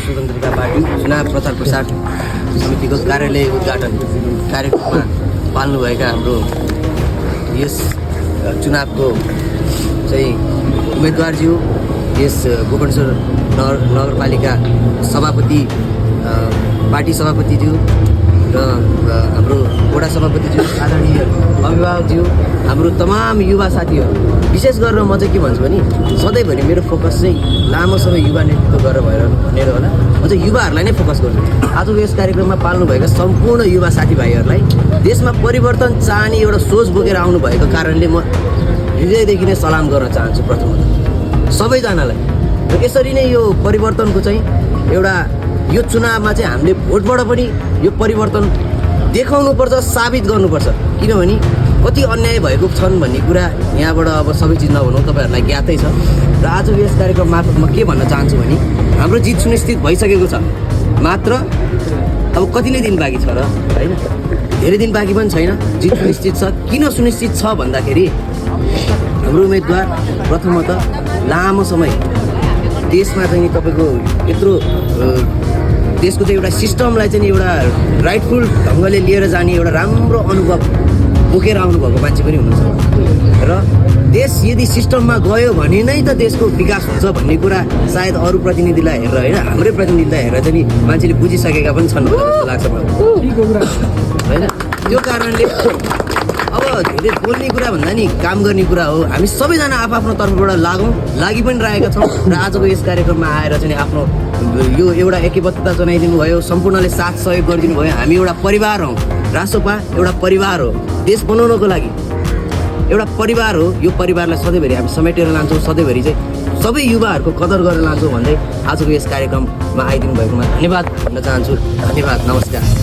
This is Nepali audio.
स्वतन्त्रता पार्टी चुनाव प्रचार प्रसार समितिको कार्यालय उद्घाटन कार्यक्रममा पाल्नुभएका हाम्रो यस चुनावको चाहिँ उम्मेदवारज्यू, यस गोकर्णेश्वर नगरपालिका सभापति, पार्टी सभापतिज्यू र हाम्रो वडा सभापतिज्यू, आदरणीय अभिभावकज्यू, हाम्रो तमाम युवा साथीहरू, विशेष गरेर म चाहिँ के भन्छु भने सधैँभरि मेरो फोकस चाहिँ लामो समय युवा नेतृत्व गरेर भनेर होला, म चाहिँ युवाहरूलाई नै फोकस गर्छु। आजको यस कार्यक्रममा पाल्नुभएका सम्पूर्ण युवा साथीभाइहरूलाई देशमा परिवर्तन चाहने एउटा सोच बोकेर आउनुभएको कारणले म हृदयदेखि नै सलाम गर्न चाहन्छु प्रथमतः सबैजनालाई। र यसरी नै यो परिवर्तनको चाहिँ एउटा यो चुनावमा चाहिँ हामीले भोटबाट पनि यो परिवर्तन देखाउनुपर्छ, साबित गर्नुपर्छ। किनभने कति अन्याय भएको छन् भन्ने कुरा यहाँबाट अब सबै चिज नभनौँ, तपाईँहरूलाई ज्ञातै छ। र आजको यस कार्यक्रम मार्फत म के भन्न चाहन्छु भने हाम्रो जित सुनिश्चित भइसकेको छ, मात्र अब कति नै दिन बाँकी छ र, होइन? धेरै दिन बाँकी पनि छैन, जित सुनिश्चित छ। किन सुनिश्चित छ भन्दाखेरि हाम्रो उम्मेदवार प्रथमतः लामो समय देशमा चाहिँ तपाईँको यत्रो देशको चाहिँ एउटा सिस्टमलाई चाहिँ एउटा राइटफुल ढङ्गले लिएर जाने एउटा राम्रो अनुभव बोकेर आउनुभएको मान्छे पनि हुनुहुन्छ। र देश यदि सिस्टममा गयो भने नै त देशको विकास हुन्छ भन्ने कुरा सायद अरू प्रतिनिधिलाई हेरेर होइन, हाम्रै प्रतिनिधिलाई हेरेर चाहिँ मान्छेले बुझिसकेका पनि छन् जस्तो लाग्छ मलाई, होइन? त्यो कारणले अब धेरै बोल्ने कुरा भन्दा नि काम गर्ने कुरा हो। हामी सबैजना आफ्नो तर्फबाट लागि पनि रहेका छौँ र आजको यस कार्यक्रममा आएर चाहिँ आफ्नो यो एउटा एकबद्धता जनाइदिनु भयो, सम्पूर्णले साथ सहयोग गरिदिनु भयो। हामी एउटा परिवार हौँ, रासोपा एउटा परिवार हो, देश बनाउनको लागि एउटा परिवार हो। यो परिवारलाई सधैँभरि हामी समेटेर लान्छौँ, सधैँभरि चाहिँ सबै युवाहरूको कदर गरेर लान्छौँ भन्दै आजको यस कार्यक्रममा आइदिनु भएकोमा धन्यवाद भन्न चाहन्छु। धन्यवाद, नमस्कार।